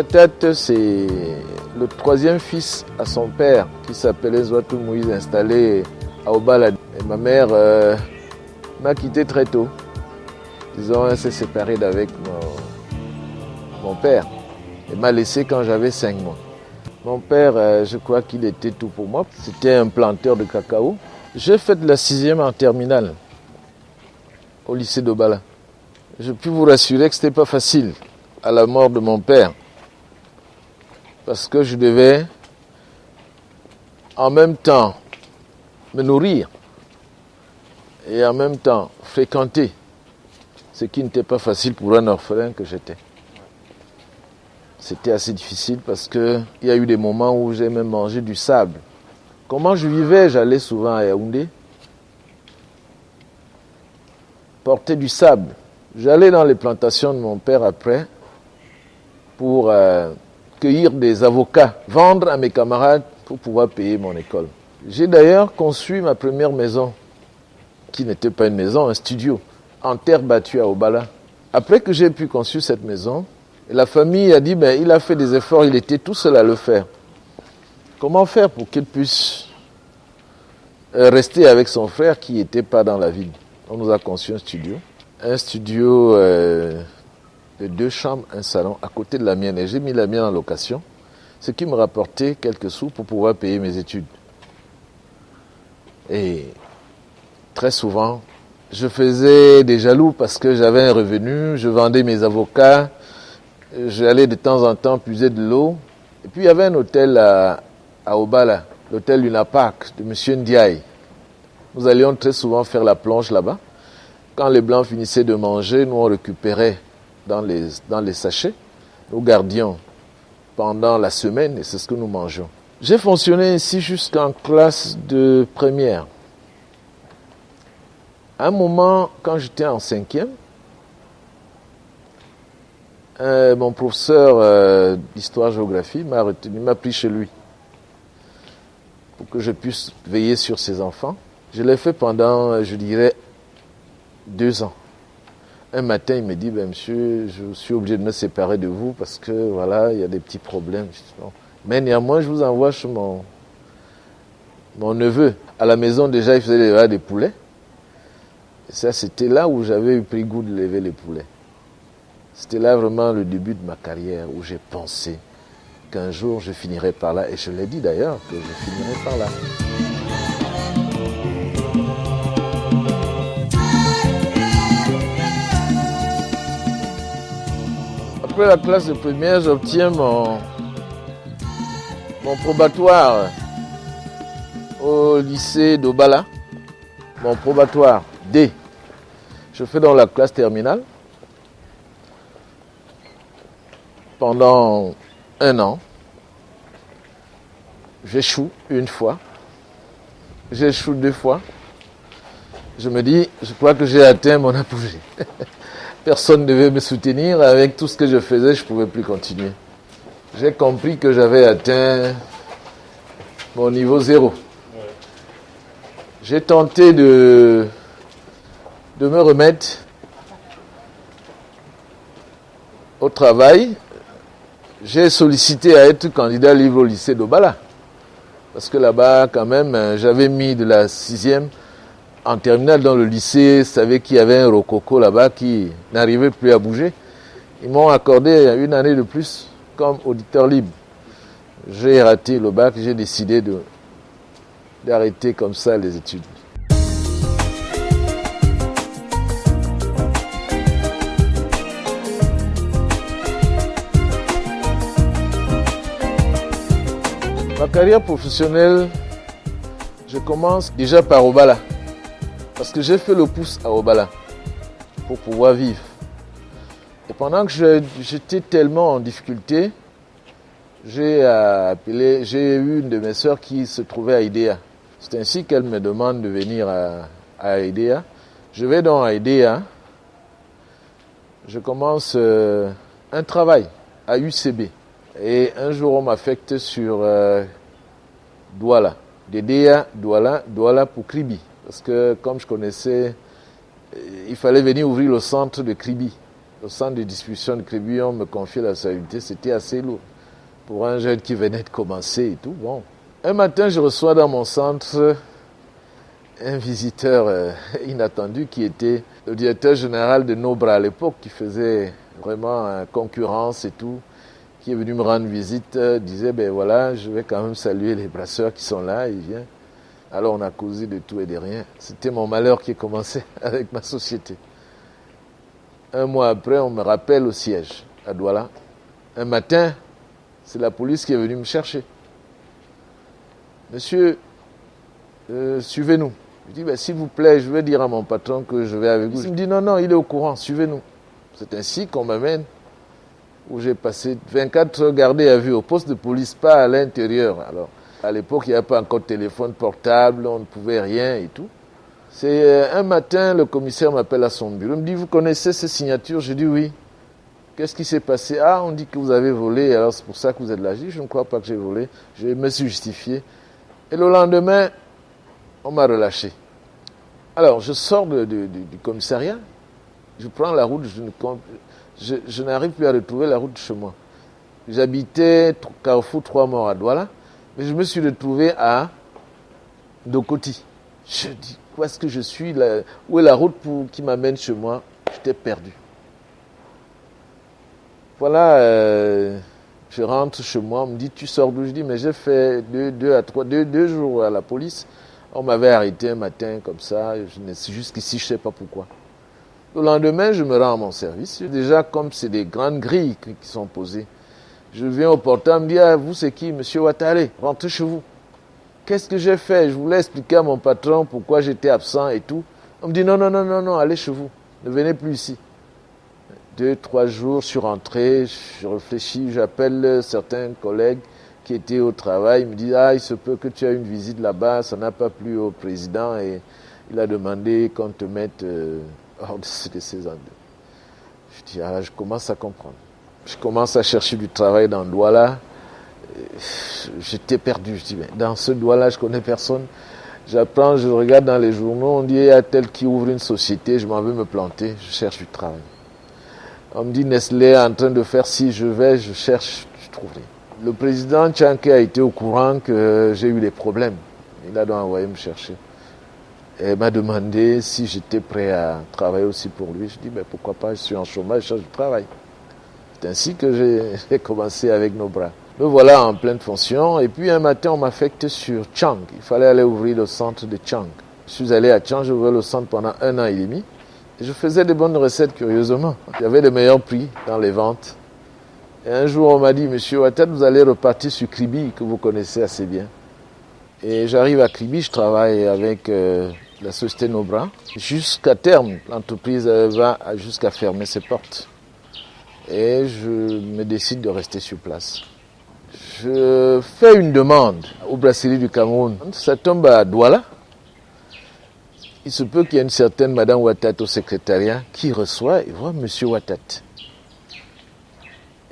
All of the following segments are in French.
Patate, c'est le troisième fils à son père qui s'appelait Zouatou Moïse, installé à Obala. Et ma mère m'a quitté très tôt. Disons, elle s'est séparée d'avec mon père. Elle m'a laissé quand j'avais 5 mois. Mon père, je crois qu'il était tout pour moi. C'était un planteur de cacao. J'ai fait de la 6e en terminale au lycée d'Obala. Je puis vous rassurer que ce n'était pas facile à la mort de mon père. Parce que je devais en même temps me nourrir et en même temps fréquenter, ce qui n'était pas facile pour un orphelin que j'étais. C'était assez difficile parce qu'il y a eu des moments où j'ai même mangé du sable. Comment je vivais? J'allais souvent à Yaoundé porter du sable. J'allais dans les plantations de mon père après pour cueillir des avocats, vendre à mes camarades pour pouvoir payer mon école. J'ai d'ailleurs conçu ma première maison, qui n'était pas une maison, un studio, en terre battue à Obala. Après que j'ai pu construire cette maison, la famille a dit, il a fait des efforts, il était tout seul à le faire. Comment faire pour qu'il puisse rester avec son frère qui n'était pas dans la ville? On nous a conçu un studio de 2 chambres, un salon, à côté de la mienne. Et j'ai mis la mienne en location, ce qui me rapportait quelques sous pour pouvoir payer mes études. Et très souvent, je faisais des jaloux parce que j'avais un revenu, je vendais mes avocats, j'allais de temps en temps puiser de l'eau. Et puis il y avait un hôtel à Obala, l'hôtel Lunapark de M. Ndiaye. Nous allions très souvent faire la plonge là-bas. Quand les Blancs finissaient de manger, nous on récupérait dans les sachets. Nous gardions pendant la semaine et c'est ce que nous mangeons. J'ai fonctionné ici jusqu'en classe de première. À un moment, quand j'étais en 5e, mon professeur d'histoire-géographie m'a pris chez lui pour que je puisse veiller sur ses enfants. Je l'ai fait pendant, je dirais, 2 ans. Un matin, il me dit, monsieur, je suis obligé de me séparer de vous parce que, voilà, il y a des petits problèmes. Mais néanmoins, je vous envoie chez mon neveu. À la maison, déjà, il faisait des poulets. Et ça, c'était là où j'avais eu pris goût de lever les poulets. C'était là vraiment le début de ma carrière où j'ai pensé qu'un jour, je finirais par là. Et je l'ai dit d'ailleurs, que je finirais par là. Après la classe de première, j'obtiens mon probatoire au lycée d'Obala. Mon probatoire D. Je fais dans la classe terminale pendant 1 an. J'échoue 1 fois. J'échoue 2 fois. Je me dis, je crois que j'ai atteint mon apogée. Personne ne devait me soutenir. Avec tout ce que je faisais, je ne pouvais plus continuer. J'ai compris que j'avais atteint mon niveau 0. J'ai tenté de me remettre au travail. J'ai sollicité à être candidat libre au lycée d'Obala. Parce que là-bas, quand même, j'avais mis de la 6e en terminale dans le lycée. Savait qu'il y avait un rococo là-bas qui n'arrivait plus à bouger. Ils m'ont accordé 1 année de plus comme auditeur libre. J'ai raté le bac, j'ai décidé d'arrêter comme ça les études. Ma carrière professionnelle, je commence déjà par Obala. Parce que j'ai fait le pouce à Obala pour pouvoir vivre. Et pendant que j'étais tellement en difficulté, j'ai eu une de mes sœurs qui se trouvait à IDEA. C'est ainsi qu'elle me demande de venir à IDEA. Je vais donc à IDEA. Je commence un travail à UCB. Et un jour, on m'affecte sur Douala. D'IDEA, Douala pour Kribi. Parce que comme je connaissais, il fallait venir ouvrir le centre de Kribi. au centre de distribution de crédit, on me confiait la responsabilité, c'était assez lourd. Pour un jeune qui venait de commencer et tout, bon. Un matin, je reçois dans mon centre un visiteur inattendu qui était le directeur général de Nobra à l'époque, qui faisait vraiment concurrence et tout, qui est venu me rendre visite, disait, ben voilà, je vais quand même saluer les brasseurs qui sont là, il vient. Alors on a causé de tout et de rien. C'était mon malheur qui a commencé avec ma société. Un mois après, on me rappelle au siège, à Douala. Un matin, c'est la police qui est venue me chercher. Monsieur, suivez-nous. Je dis, ben, s'il vous plaît, je vais dire à mon patron que je vais avec vous. Il me dit, non, il est au courant, suivez-nous. C'est ainsi qu'on m'amène, où j'ai passé 24 heures gardé à vue au poste de police, pas à l'intérieur. Alors, à l'époque, il n'y avait pas encore de téléphone portable, on ne pouvait rien et tout. C'est un matin, le commissaire m'appelle à son bureau. Il me dit, vous connaissez ces signatures? Je dis oui. Qu'est-ce qui s'est passé? Ah, on dit que vous avez volé, alors c'est pour ça que vous êtes là. Je dis, je ne crois pas que j'ai volé. Je me suis justifié. Et le lendemain, on m'a relâché. Alors, je sors du commissariat, je prends la route, je n'arrive plus à retrouver la route de chez moi. J'habitais Carrefour 3 Morts à Douala, mais je me suis retrouvé à Dokoti. Je dis, où est-ce que je suis là? Où est la route qui m'amène chez moi? J'étais perdu. Voilà, je rentre chez moi, on me dit, tu sors d'où? Je dis, mais j'ai fait deux jours à la police. On m'avait arrêté un matin comme ça, jusqu'ici, je ne sais pas pourquoi. Le lendemain, je me rends à mon service. Déjà, comme c'est des grandes grilles qui sont posées, je viens au portail, on me dit, ah, vous c'est qui? Monsieur Ouattara, rentrez chez vous. Qu'est-ce que j'ai fait? Je voulais expliquer à mon patron pourquoi j'étais absent et tout. On me dit, non, allez chez vous, ne venez plus ici. 2-3 jours, je suis rentré, je réfléchis, j'appelle certains collègues qui étaient au travail, ils me disent, ah, il se peut que tu aies une visite là-bas, ça n'a pas plu au président et il a demandé qu'on te mette hors de ces endroits. Je dis, ah, je commence à comprendre. Je commence à chercher du travail dans Douala. J'étais perdu, je dis, mais dans ce Douala, je connais personne. J'apprends, je regarde dans les journaux, on dit, il y a tel qui ouvre une société, je m'en vais me planter, je cherche du travail. On me dit, Nestlé est en train de faire, si je vais, je cherche, je trouverai. Le président Tchanke a été au courant que j'ai eu des problèmes. Il a donc envoyé me chercher. Et il m'a demandé si j'étais prêt à travailler aussi pour lui. Je dis, mais pourquoi pas, je suis en chômage, je cherche du travail. C'est ainsi que j'ai commencé avec nos bras. Me voilà en pleine fonction. Et puis un matin, on m'affecte sur Tchang. Il fallait aller ouvrir le centre de Tchang. Je suis allé à Tchang, j'ai ouvert le centre pendant 1 an et demi. Et je faisais de bonnes recettes, curieusement. Il y avait de meilleurs prix dans les ventes. Et un jour, on m'a dit, Monsieur Ouattara, vous allez repartir sur Kribi, que vous connaissez assez bien. Et j'arrive à Kribi, je travaille avec la société Nobra. Jusqu'à terme, l'entreprise va jusqu'à fermer ses portes. Et je me décide de rester sur place. Je fais une demande aux brasseries du Cameroun. Ça tombe à Douala. Il se peut qu'il y ait une certaine Madame Ouattara au secrétariat qui reçoit et voit Monsieur Ouattara.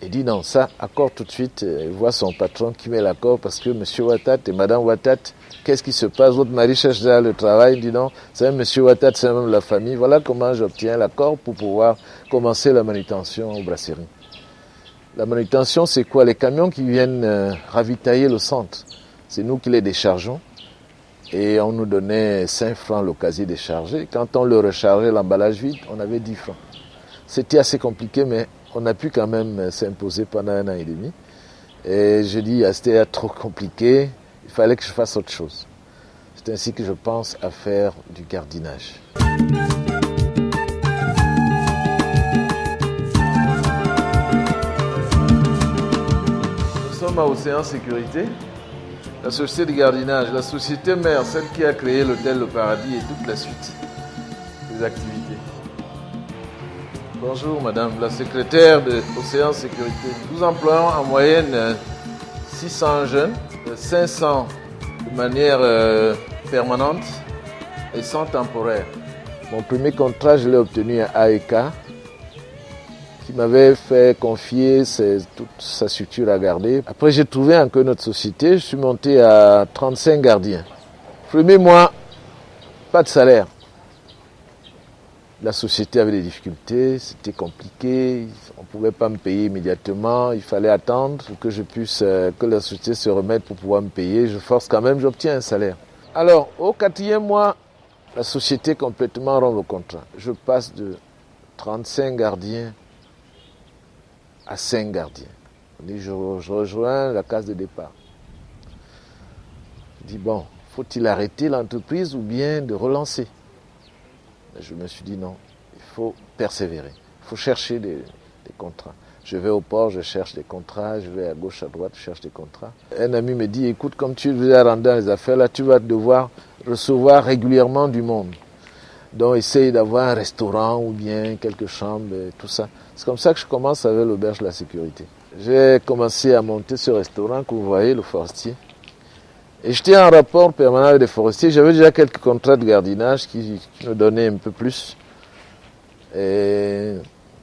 Il dit non, ça, accord tout de suite. Il voit son patron qui met l'accord parce que Monsieur Ouattara et Madame Ouattara, qu'est-ce qui se passe? Votre mari cherche déjà le travail. Il dit non, c'est Monsieur Ouattara, c'est même la famille. Voilà comment j'obtiens l'accord pour pouvoir commencer la manutention aux brasseries. La manutention, c'est quoi? Les camions qui viennent ravitailler le centre. C'est nous qui les déchargeons. Et on nous donnait 5 francs le casier déchargé. Quand on le rechargeait, l'emballage vide, on avait 10 francs. C'était assez compliqué, mais on a pu quand même s'imposer pendant 1 an et demi. Et je dis, c'était trop compliqué, il fallait que je fasse autre chose. C'est ainsi que je pense à faire du gardinage. Nous sommes à Océan Sécurité, la société de gardinage, la société mère, celle qui a créé l'hôtel Le Paradis et toute la suite des activités. Bonjour madame, la secrétaire de Océan Sécurité. Nous employons en moyenne 600 jeunes, 500 de manière permanente et 100 temporaires. Mon premier contrat, je l'ai obtenu à AEK, qui m'avait fait confier toute sa structure à garder. Après, j'ai trouvé encore notre société, je suis monté à 35 gardiens. Premier mois, pas de salaire. La société avait des difficultés, c'était compliqué, on ne pouvait pas me payer immédiatement, il fallait attendre que je puisse, que la société se remette pour pouvoir me payer. Je force quand même, j'obtiens un salaire. Alors, au 4e mois, la société complètement rompt le contrat. Je passe de 35 gardiens à 5 gardiens. Je rejoins la case de départ. Je dis, bon, faut-il arrêter l'entreprise ou bien de relancer? Je me suis dit non, il faut persévérer, il faut chercher des contrats. Je vais au port, je cherche des contrats, je vais à gauche, à droite, je cherche des contrats. Un ami me dit, écoute, comme tu es rentré dans les affaires, là, tu vas devoir recevoir régulièrement du monde. Donc, essaye d'avoir un restaurant ou bien quelques chambres, et tout ça. C'est comme ça que je commence avec l'auberge de la sécurité. J'ai commencé à monter ce restaurant que vous voyez, le Forestier. Et j'étais en rapport permanent avec les forestiers. J'avais déjà quelques contrats de gardiennage qui me donnaient un peu plus. Et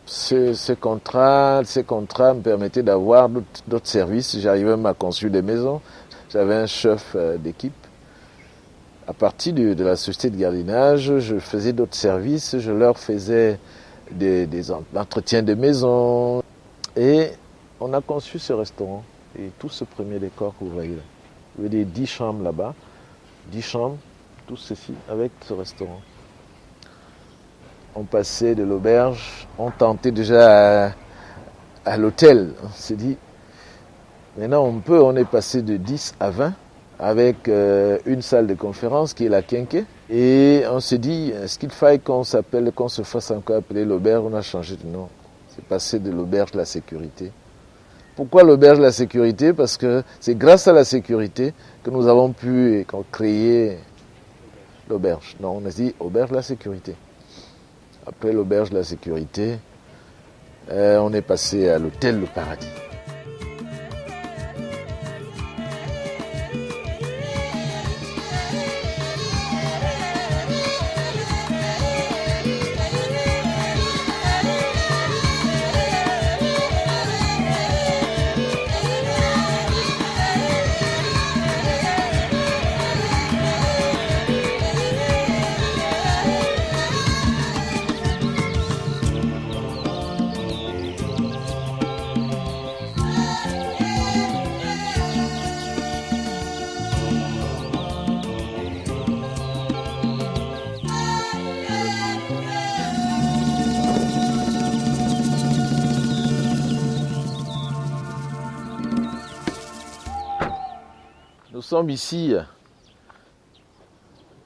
ces contrats me permettaient d'avoir d'autres services. J'arrivais même à construire des maisons. J'avais un chef d'équipe. À partir de la société de gardiennage, je faisais d'autres services. Je leur faisais des entretiens de maisons. Et on a conçu ce restaurant. Et tout ce premier décor que vous voyez là. Il y avait 10 chambres là-bas, 10 chambres, tout ceci avec ce restaurant. On passait de l'auberge, on tentait déjà à l'hôtel. On s'est dit, maintenant on est passé de 10 à 20 avec une salle de conférence qui est la Quinquet. Et on s'est dit, est-ce qu'il faille qu'on se fasse encore appeler l'auberge? On a changé de nom. C'est passé de l'auberge de la sécurité. Pourquoi l'auberge de la sécurité? Parce que c'est grâce à la sécurité que nous avons pu créer l'auberge. Non, on a dit auberge de la sécurité. Après l'auberge de la sécurité, on est passé à l'hôtel Le Paradis. Nous sommes ici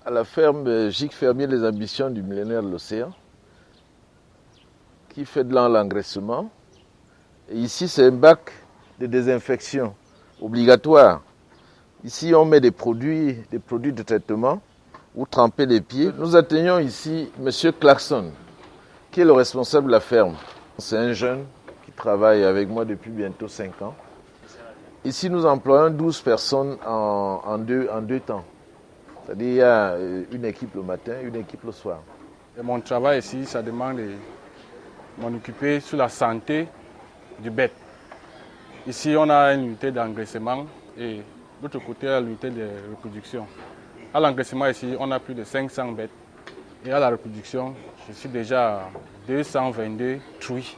à la ferme Gigues Fermier les Ambitions du millénaire de l'océan qui fait de l'engraissement. Et ici, c'est un bac de désinfection obligatoire. Ici, on met des produits de traitement ou tremper les pieds. Nous atteignons ici M. Clarkson, qui est le responsable de la ferme. C'est un jeune qui travaille avec moi depuis bientôt 5 ans. Ici, nous employons 12 personnes en deux temps. C'est-à-dire il y a une équipe le matin, une équipe le soir. Et mon travail ici, ça demande de m'en occuper sur la santé du bête. Ici, on a une unité d'engraissement et de l'autre côté, l'unité de reproduction. À l'engraissement ici, on a plus de 500 bêtes. Et à la reproduction, je suis déjà à 222 truies.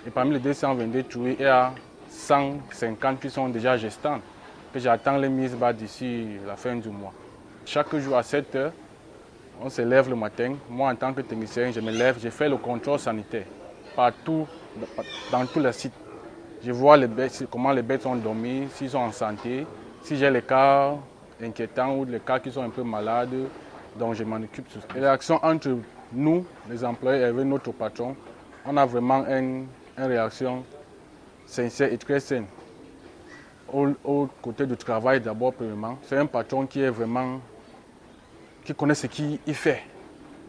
Et parmi les 222 truies, il y a 150 qui sont déjà gestantes, que j'attends les mises bas d'ici la fin du mois. Chaque jour à 7 heures, on se lève le matin. Moi, en tant que technicien, je me lève, je fais le contrôle sanitaire partout, dans tous les sites. Je vois les bêtes, comment les bêtes sont dormies, s'ils sont en santé, si j'ai les cas inquiétants ou les cas qui sont un peu malades, donc je m'en occupe. Les réactions entre nous, les employés, et avec notre patron, on a vraiment une réaction sincère et très saine. Au côté du travail, d'abord, premièrement, c'est un patron qui connaît ce qu'il fait.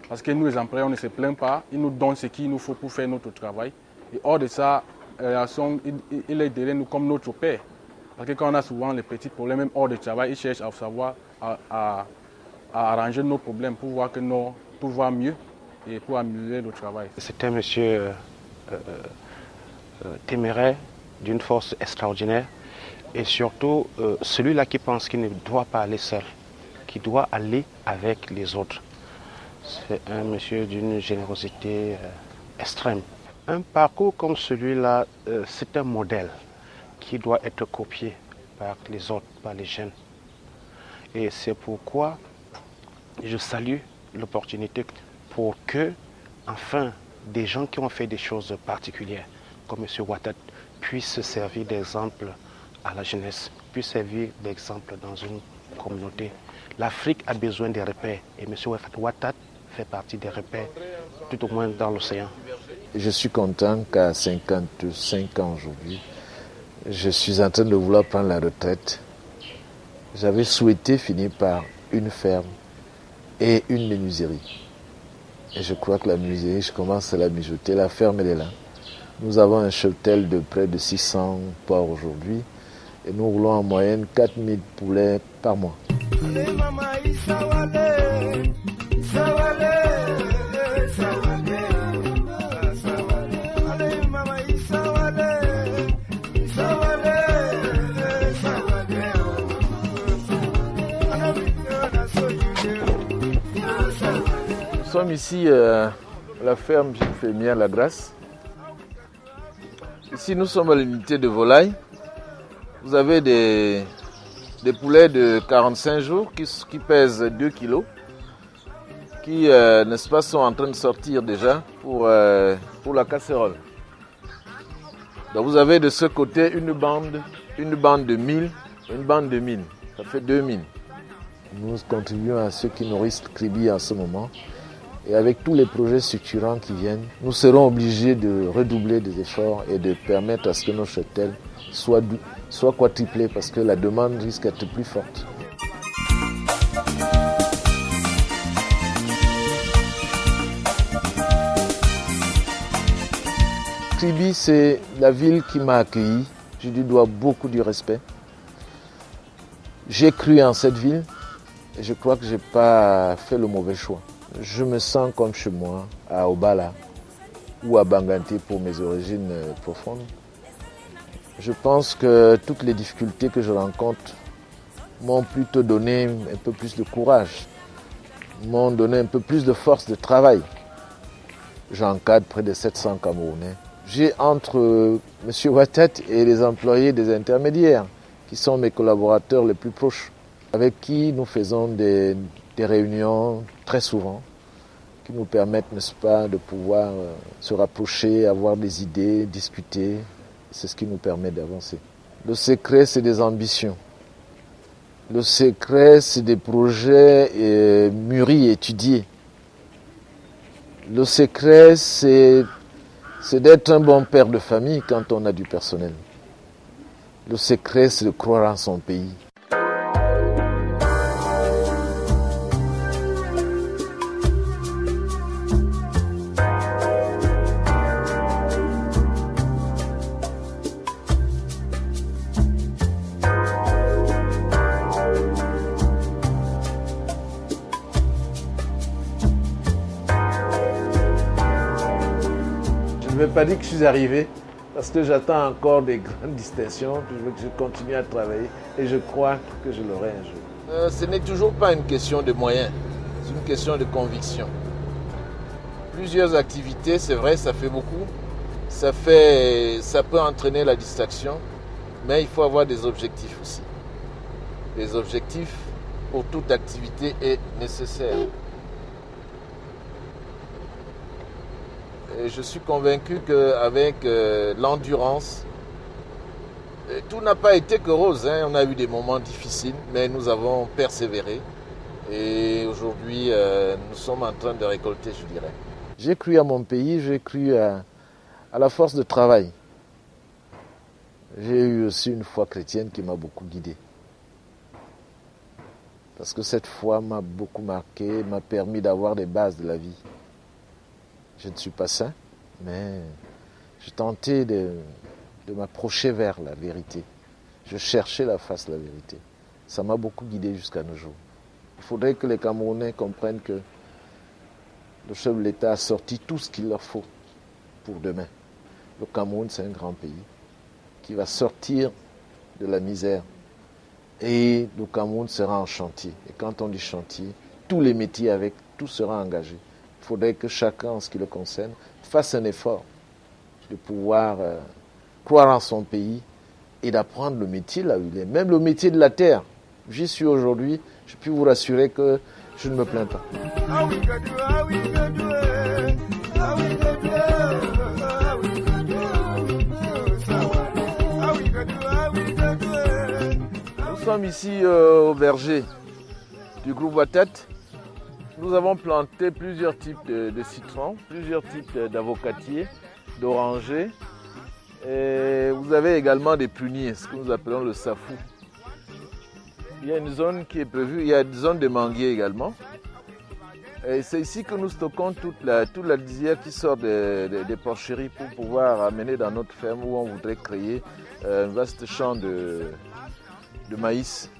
Parce que nous, les employés, on ne se plaint pas. Il nous donne ce qu'il nous faut pour faire notre travail. Et hors de ça, il est derrière nous comme notre père. Parce que quand on a souvent les petits problèmes, même hors de travail, il cherche à arranger nos problèmes pour voir que tout va mieux et pour améliorer le travail. C'est un monsieur téméraire, d'une force extraordinaire. Et surtout, celui-là qui pense qu'il ne doit pas aller seul, qui doit aller avec les autres. C'est un monsieur d'une générosité extrême. Un parcours comme celui-là, c'est un modèle qui doit être copié par les autres, par les jeunes. Et c'est pourquoi je salue l'opportunité pour que, enfin, des gens qui ont fait des choses particulières, comme M. Ouattara, puissent se servir d'exemple à la jeunesse, puissent servir d'exemple dans une communauté. L'Afrique a besoin des repères et M. Ouattara fait partie des repères, tout au moins dans l'océan. Je suis content qu'à 55 ans aujourd'hui, je suis en train de vouloir prendre la retraite. J'avais souhaité finir par une ferme et une menuiserie. Et je crois que la menuiserie, je commence à la mijoter. La ferme, elle est là. Nous avons un cheptel de près de 600 porcs aujourd'hui. Et nous roulons en moyenne 4000 poulets par mois. Nous sommes ici à la ferme Fémia La Grasse. Ici, nous sommes à l'unité de volaille. Vous avez des poulets de 45 jours qui pèsent 2 kilos, qui, n'est-ce pas, sont en train de sortir déjà pour la casserole. Donc vous avez de ce côté une bande de 1000, une bande de 1000. Ça fait 2000. Nous contribuons à ceux qui nourrissent Kribi en ce moment. Et avec tous les projets structurants qui viennent, nous serons obligés de redoubler des efforts et de permettre à ce que nos cheptels soient quadruplés parce que la demande risque d'être plus forte. Kribi, c'est la ville qui m'a accueilli. Je lui dois beaucoup du respect. J'ai cru en cette ville et je crois que je n'ai pas fait le mauvais choix. Je me sens comme chez moi, à Obala ou à Banganté pour mes origines profondes. Je pense que toutes les difficultés que je rencontre m'ont plutôt donné un peu plus de courage, m'ont donné un peu plus de force de travail. J'encadre près de 700 Camerounais. J'ai entre M. Ouattara et les employés des intermédiaires, qui sont mes collaborateurs les plus proches, avec qui nous faisons des réunions très souvent, qui nous permettent, n'est-ce pas, de pouvoir se rapprocher, avoir des idées, discuter. C'est ce qui nous permet d'avancer. Le secret, c'est des ambitions. Le secret, c'est des projets mûris, étudiés. Le secret, c'est d'être un bon père de famille quand on a du personnel. Le secret, c'est de croire en son pays. Je ne vais pas dire que je suis arrivé, parce que j'attends encore des grandes distinctions, je veux que je continue à travailler et je crois que je l'aurai un jour. Ce n'est toujours pas une question de moyens, c'est une question de conviction. Plusieurs activités, c'est vrai, ça fait beaucoup, ça peut entraîner la distraction, mais il faut avoir des objectifs aussi. Les objectifs pour toute activité est nécessaire. Et je suis convaincu qu'avec l'endurance, tout n'a pas été que rose. On a eu des moments difficiles, mais nous avons persévéré. Et aujourd'hui, nous sommes en train de récolter, je dirais. J'ai cru à mon pays, j'ai cru à la force de travail. J'ai eu aussi une foi chrétienne qui m'a beaucoup guidé. Parce que cette foi m'a beaucoup marqué, m'a permis d'avoir des bases de la vie. Je ne suis pas saint, mais je tentais de m'approcher vers la vérité. Je cherchais la face de la vérité. Ça m'a beaucoup guidé jusqu'à nos jours. Il faudrait que les Camerounais comprennent que le chef de l'État a sorti tout ce qu'il leur faut pour demain. Le Cameroun, c'est un grand pays qui va sortir de la misère. Et le Cameroun sera en chantier. Et quand on dit chantier, tous les métiers avec tout sera engagé. Il faudrait que chacun, en ce qui le concerne, fasse un effort de pouvoir croire en son pays et d'apprendre le métier là où il est. Même le métier de la terre. J'y suis aujourd'hui, je peux vous rassurer que je ne me plains pas. Nous sommes ici au verger du groupe Watat. Nous avons planté plusieurs types de citrons, plusieurs types d'avocatiers, d'orangers. Et vous avez également des pruniers, ce que nous appelons le safou. Il y a une zone qui est prévue, il y a une zone de manguiers également. Et c'est ici que nous stockons toute la lisière qui sort des porcheries pour pouvoir amener dans notre ferme où on voudrait créer un vaste champ de maïs.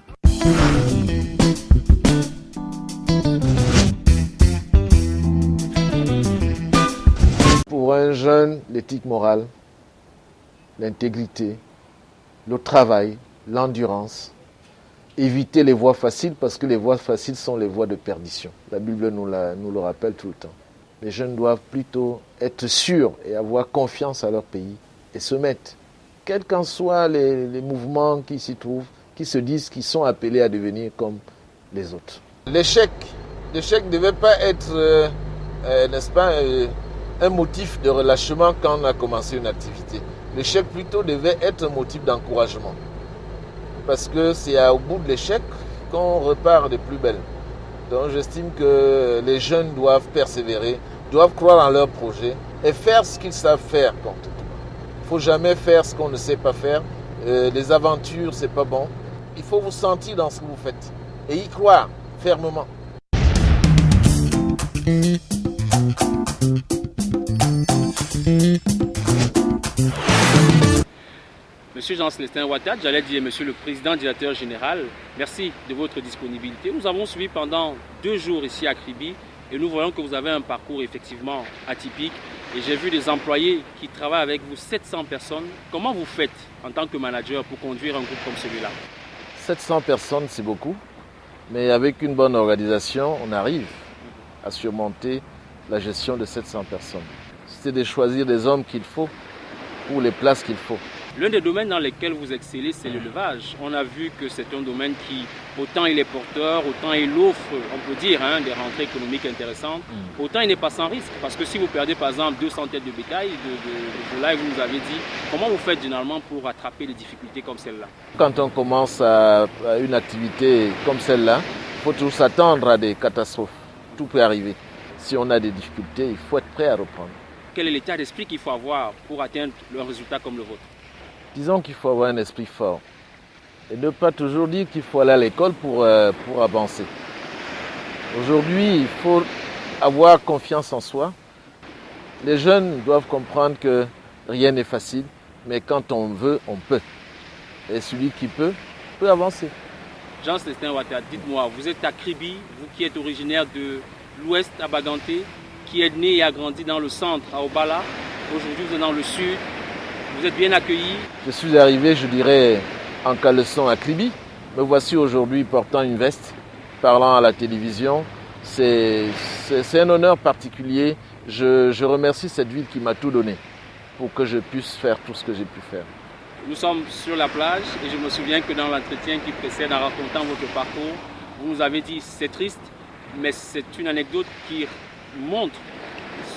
Pour un jeune, l'éthique morale, l'intégrité, le travail, l'endurance, éviter les voies faciles parce que les voies faciles sont les voies de perdition. La Bible nous le rappelle tout le temps. Les jeunes doivent plutôt être sûrs et avoir confiance à leur pays et se mettre, quels qu'en soient les mouvements qui s'y trouvent, qui se disent qu'ils sont appelés à devenir comme les autres. L'échec ne devait pas être, n'est-ce pas, un motif de relâchement quand on a commencé une activité. L'échec plutôt devait être un motif d'encouragement. Parce que c'est au bout de l'échec qu'on repart de plus belle. Donc j'estime que les jeunes doivent persévérer, doivent croire en leur projet et faire ce qu'ils savent faire. Il ne faut jamais faire ce qu'on ne sait pas faire. Les aventures, c'est pas bon. Il faut vous sentir dans ce que vous faites et y croire fermement. Monsieur Jean-Célestin Watat, j'allais dire Monsieur le Président Directeur Général, merci de votre disponibilité. Nous avons suivi pendant 2 jours ici à Kribi et nous voyons que vous avez un parcours effectivement atypique. Et j'ai vu des employés qui travaillent avec vous, 700 personnes. Comment vous faites en tant que manager pour conduire un groupe comme celui-là? 700 personnes, c'est beaucoup, mais avec une bonne organisation, on arrive à surmonter la gestion de 700 personnes. C'est de choisir des hommes qu'il faut pour les places qu'il faut. L'un des domaines dans lesquels vous excellez, c'est l'élevage. On a vu que c'est un domaine qui, autant il est porteur, autant il offre, on peut dire, des rentrées économiques intéressantes, autant il n'est pas sans risque. Parce que si vous perdez par exemple 200 têtes de bétail, de volailles, vous nous avez dit, comment vous faites généralement pour attraper les difficultés comme celle-là? Quand on commence à une activité comme celle-là, il faut toujours s'attendre à des catastrophes. Tout peut arriver. Si on a des difficultés, il faut être prêt à reprendre. Quel est l'état d'esprit qu'il faut avoir pour atteindre un résultat comme le vôtre? Disons qu'il faut avoir un esprit fort et ne pas toujours dire qu'il faut aller à l'école pour avancer. Aujourd'hui, il faut avoir confiance en soi. Les jeunes doivent comprendre que rien n'est facile, mais quand on veut, on peut. Et celui qui peut avancer. Jean-Célestin Watat, dites-moi, vous êtes à Kribi, vous qui êtes originaire de l'ouest à Baganté, qui êtes né et a grandi dans le centre à Obala. Aujourd'hui, vous êtes dans le sud. Vous êtes bien accueilli. Je suis arrivé, je dirais, en caleçon à Kribi. Me voici aujourd'hui portant une veste, parlant à la télévision. C'est un honneur particulier. Je remercie cette ville qui m'a tout donné pour que je puisse faire tout ce que j'ai pu faire. Nous sommes sur la plage et je me souviens que dans l'entretien qui précède, en racontant votre parcours, vous nous avez dit c'est triste, mais c'est une anecdote qui montre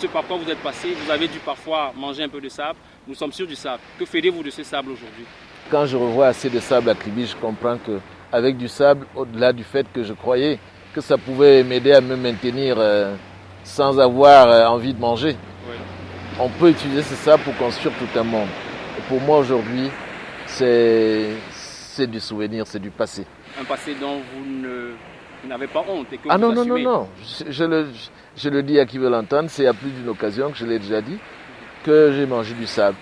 ce par quoi vous êtes passé. Vous avez dû parfois manger un peu de sable. Nous sommes sur du sable. Que faites-vous de ce sable aujourd'hui? Quand je revois assez de sable à Kribi, je comprends qu'avec du sable, au-delà du fait que je croyais que ça pouvait m'aider à me maintenir sans avoir envie de manger, on peut utiliser ce sable pour construire tout un monde. Et pour moi aujourd'hui, c'est du souvenir, c'est du passé. Un passé dont vous n'avez pas honte et que vous assumez. Non. Je le dis à qui veut l'entendre, c'est à plus d'une occasion que je l'ai déjà dit, que j'ai mangé du sable.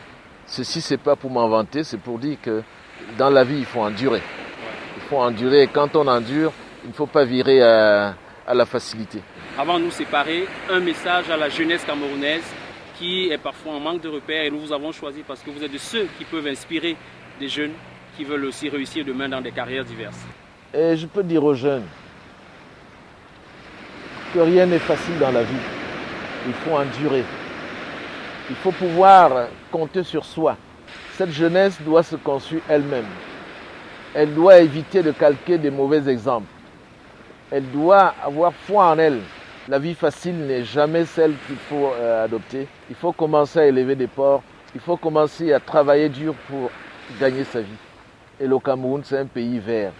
Ceci, c'est pas pour m'en vanter, c'est pour dire que dans la vie, il faut endurer. Il faut endurer et quand on endure, il ne faut pas virer à la facilité. Avant de nous séparer, un message à la jeunesse camerounaise qui est parfois en manque de repères et nous vous avons choisi parce que vous êtes de ceux qui peuvent inspirer des jeunes qui veulent aussi réussir demain dans des carrières diverses. Et je peux dire aux jeunes, que rien n'est facile dans la vie. Il faut endurer. Il faut pouvoir compter sur soi. Cette jeunesse doit se construire elle-même. Elle doit éviter de calquer des mauvais exemples. Elle doit avoir foi en elle. La vie facile n'est jamais celle qu'il faut adopter. Il faut commencer à élever des porcs. Il faut commencer à travailler dur pour gagner sa vie. Et le Cameroun, c'est un pays vert.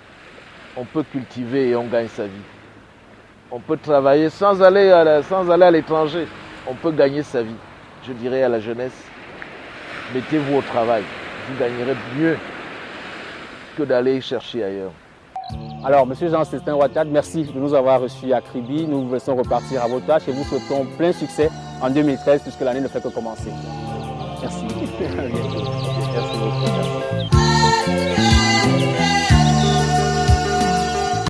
On peut cultiver et on gagne sa vie. On peut travailler sans aller à l'étranger. On peut gagner sa vie. Je dirais à la jeunesse, mettez-vous au travail. Vous gagnerez mieux que d'aller chercher ailleurs. Alors, M. Jean-Célestin Ouattara, merci de nous avoir reçus à Kribi. Nous vous laissons repartir à vos tâches et vous souhaitons plein succès en 2013 puisque l'année ne fait que commencer. Merci. À bientôt. Merci beaucoup.